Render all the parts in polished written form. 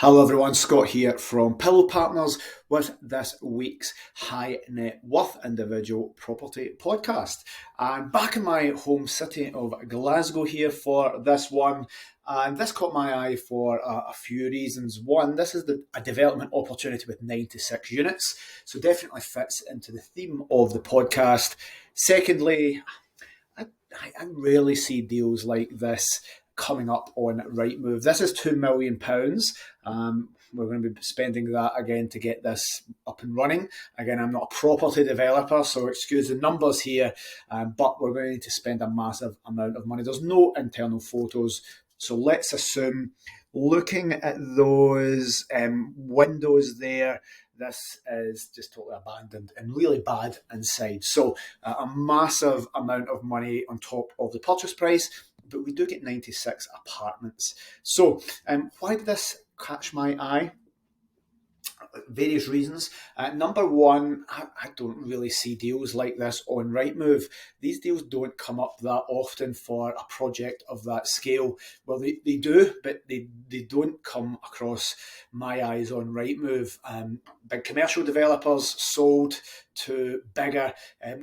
Hello everyone, Scott here from Pillow Partners with this week's High Net Worth Individual Property Podcast. I'm back in my home city of Glasgow here for this one, and this caught my eye for a few reasons. One, this is a development opportunity with 96 units, so definitely fits into the theme of the podcast. Secondly, I rarely see deals like this coming up on Rightmove. This is £2 million. We're going to be spending that again to get this up and running. Again, I'm not a property developer, so excuse the numbers here, but we're going to need to spend a massive amount of money. There's no internal photos, so let's assume, looking at those windows there, this is just totally abandoned and really bad inside. So a massive amount of money on top of the purchase price, but we do get 96 apartments. So why did this catch my eye? Various reasons. Number one, I don't really see deals like this on Rightmove. These deals don't come up that often for a project of that scale. Well, they do, but they don't come across my eyes on Rightmove. Big commercial developers sold to bigger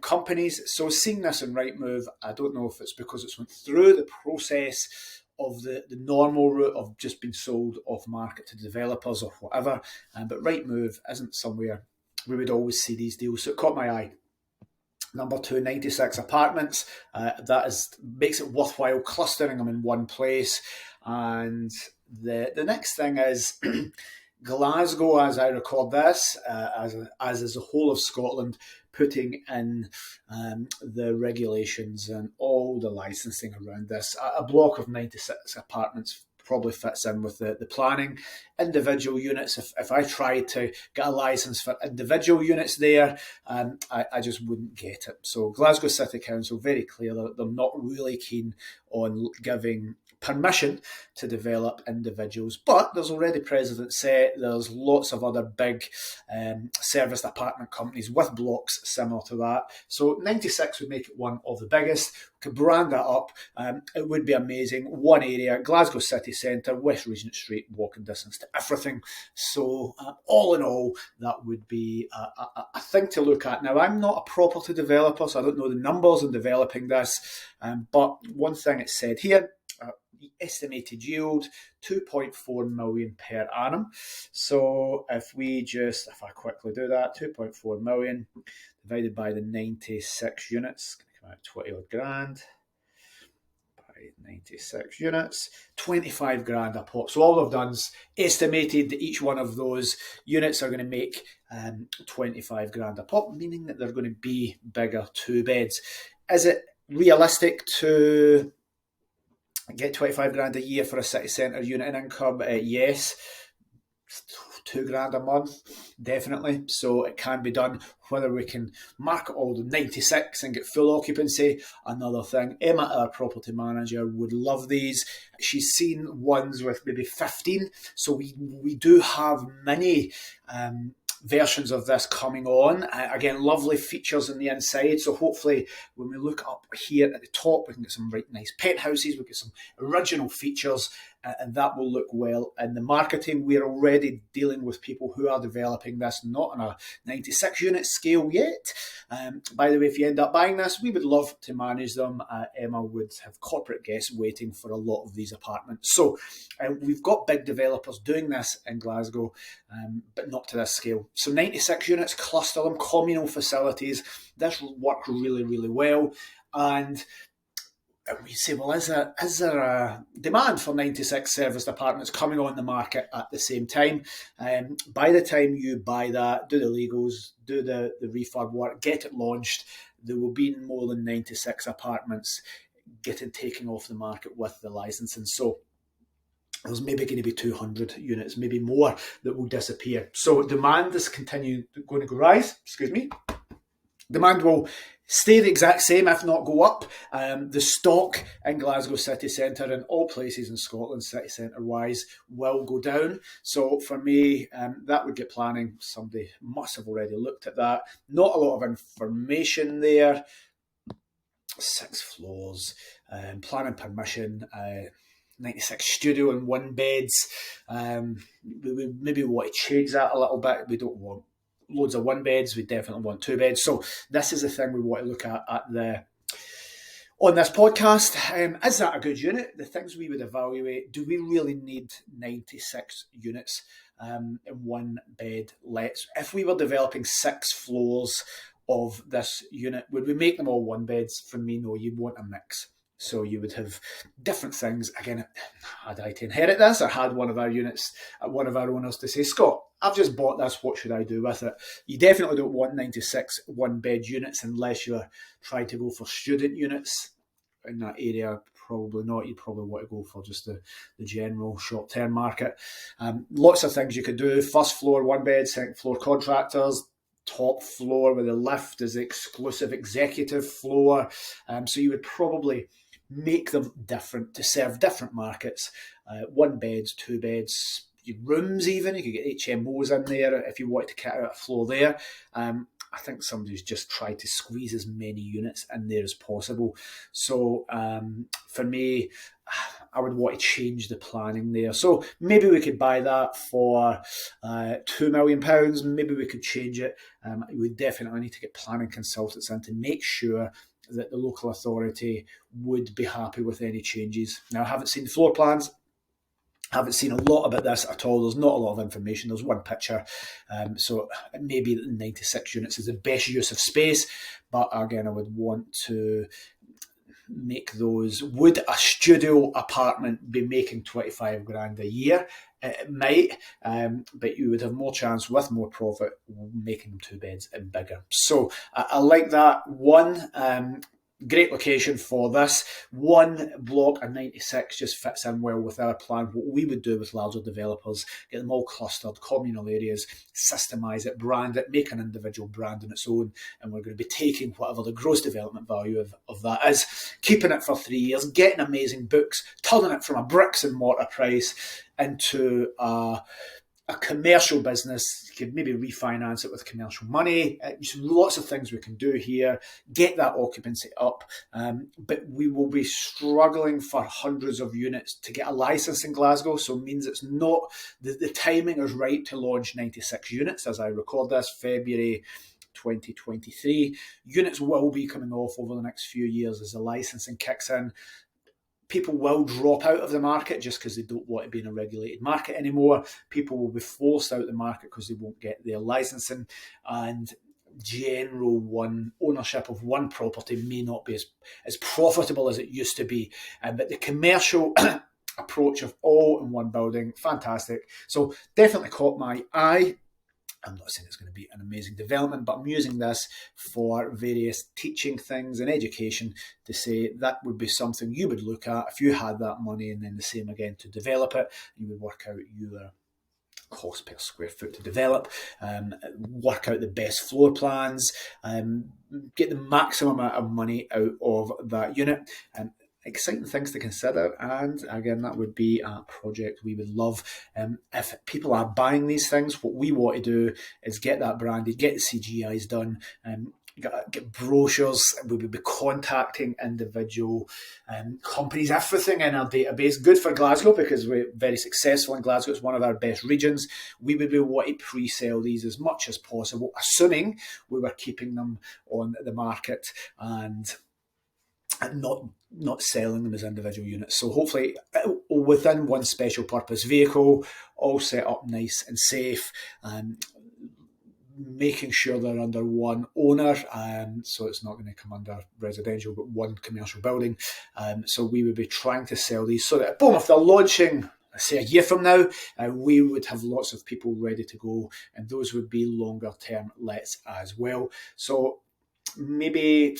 companies. So seeing this on Rightmove, I don't know if it's because it's went through the process of the normal route of just being sold off market to developers or whatever, but Rightmove isn't somewhere we would always see these deals, so it caught my eye. Number two, 96 apartments. That makes it worthwhile clustering them in one place. And the next thing is Glasgow, as I record this, as is the whole of Scotland, putting in the regulations and all the licensing around this. A block of 96 apartments probably fits in with the planning. Individual units, if I tried to get a license for individual units there, I just wouldn't get it. So Glasgow City Council, very clear that they're not really keen on giving permission to develop individuals, but there's already precedent set. There's lots of other big serviced apartment companies with blocks similar to that. So 96 would make it one of the biggest. We could brand that up. It would be amazing. One area, Glasgow City Centre, West Regent Street, walking distance to everything. So all in all, that would be a thing to look at. Now, I'm not a property developer, so I don't know the numbers in developing this, but one thing it said here, the estimated yield, 2.4 million per annum. So if I quickly do that, 2.4 million divided by the 96 units, it's going to come out 20 odd grand. By 96 units, 25 grand a pop. So all I've done is estimated that each one of those units are going to make 25 grand a pop, meaning that they're going to be bigger two beds. Is it realistic to get 25 grand a year for a city centre unit in income? Yes. 2 grand a month, definitely. So it can be done. Whether we can market all the 96 and get full occupancy, another thing. Emma, our property manager, would love these. She's seen ones with maybe 15. So we do have many versions of this coming on. Again, lovely features on the inside. So hopefully when we look up here at the top, we can get some right nice penthouses. We get some original features, and that will look well in the marketing. We're already dealing with people who are developing this, not on a 96 unit scale yet. By the way, if you end up buying this, we would love to manage them. Emma would have corporate guests waiting for a lot of these apartments. So we've got big developers doing this in Glasgow, but not to this scale. So 96 units, cluster them, communal facilities. This will work really, really well. And we say, well, is there a demand for 96 serviced apartments coming on the market at the same time? By the time you buy that, do the legals, do the refurb work, get it launched, there will be more than 96 apartments taking off the market with the licensing. So there's maybe going to be 200 units, maybe more, that will disappear. So demand is going to rise. Demand will stay the exact same, if not go up. The stock in Glasgow City Centre and all places in Scotland, city centre-wise, will go down. So for me, that would get planning. Somebody must have already looked at that. Not a lot of information there. 6 floors, planning permission, 96 studio and one beds. We maybe want to change that a little bit. We don't want loads of one beds. We definitely want two beds. So this is the thing we want to look at on this podcast. Is that a good unit? The things we would evaluate: do we really need 96 units in one bed lets? If we were developing 6 floors of this unit, would we make them all one beds? For me, no. You'd want a mix. So you would have different things. Again, had I to inherit this, or had one of our units, one of our owners to say, Scott, I've just bought this, what should I do with it? You definitely don't want 96 one-bed units unless you're trying to go for student units in that area. Probably not. You probably want to go for just the general short-term market. Lots of things you could do. First floor, one bed, second floor, contractors. Top floor with a lift is the exclusive executive floor. So you would probably make them different to serve different markets. One beds, two beds, rooms even. You could get HMOs in there if you wanted to cut out a floor there. I think somebody's just tried to squeeze as many units in there as possible. So for me, I would want to change the planning there. So maybe we could buy that for £2 million. Maybe we could change it. We definitely need to get planning consultants in to make sure that the local authority would be happy with any changes. Now, I haven't seen the floor plans. I haven't seen a lot about this at all. There's not a lot of information. There's one picture. So maybe 96 units is the best use of space. But again, I would want to make those. Would a studio apartment be making 25 grand a year? It might, but you would have more chance with more profit making them two beds and bigger. So I like that one. Great location for this. One block of 96 just fits in well with our plan. What we would do with larger developers, get them all clustered, communal areas, systemize it, brand it, make an individual brand on its own, and we're going to be taking whatever the gross development value of that is, keeping it for 3 years, getting amazing books, turning it from a bricks and mortar price into a commercial business. You could maybe refinance it with commercial money. Lots of things we can do here. Get that occupancy up. But we will be struggling for hundreds of units to get a license in Glasgow. So it means it's not, the timing is right to launch 96 units as I record this, February 2023. Units will be coming off over the next few years as the licensing kicks in. People will drop out of the market just because they don't want to be in a regulated market anymore. People will be forced out of the market because they won't get their licensing, and general ownership of one property may not be as profitable as it used to be. But the commercial approach of all in one building, fantastic. So definitely caught my eye. I'm not saying it's going to be an amazing development, but I'm using this for various teaching things and education to say that would be something you would look at if you had that money, and then the same again to develop it. You would work out your cost per square foot to develop, work out the best floor plans, get the maximum amount of money out of that unit. Exciting things to consider, and again, that would be a project we would love. If people are buying these things, what we want to do is get that branded, get the CGIs done, get brochures. We would be contacting individual companies, everything in our database. Good for Glasgow because we're very successful in Glasgow. It's one of our best regions. We would be wanting to pre-sell these as much as possible, assuming we were keeping them on the market and not selling them as individual units. So hopefully within one special purpose vehicle, all set up nice and safe, making sure they're under one owner, so it's not going to come under residential but one commercial building. So we would be trying to sell these so that, boom, if they're launching, say a year from now, we would have lots of people ready to go, and those would be longer term lets as well. So maybe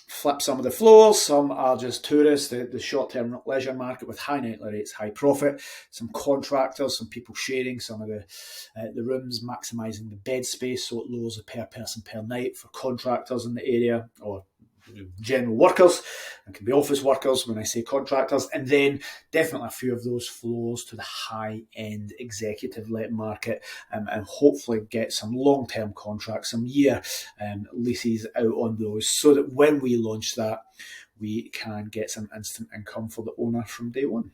flip some of the floors. Some are just tourists, the short-term leisure market with high nightly rates, high profit. Some contractors, some people sharing some of the rooms, maximising the bed space so it lowers the per person per night for contractors in the area, or general workers. It can be office workers when I say contractors. And then definitely a few of those floors to the high-end executive let market, and hopefully get some long-term contracts, some year leases out on those, so that when we launch that, we can get some instant income for the owner from day one.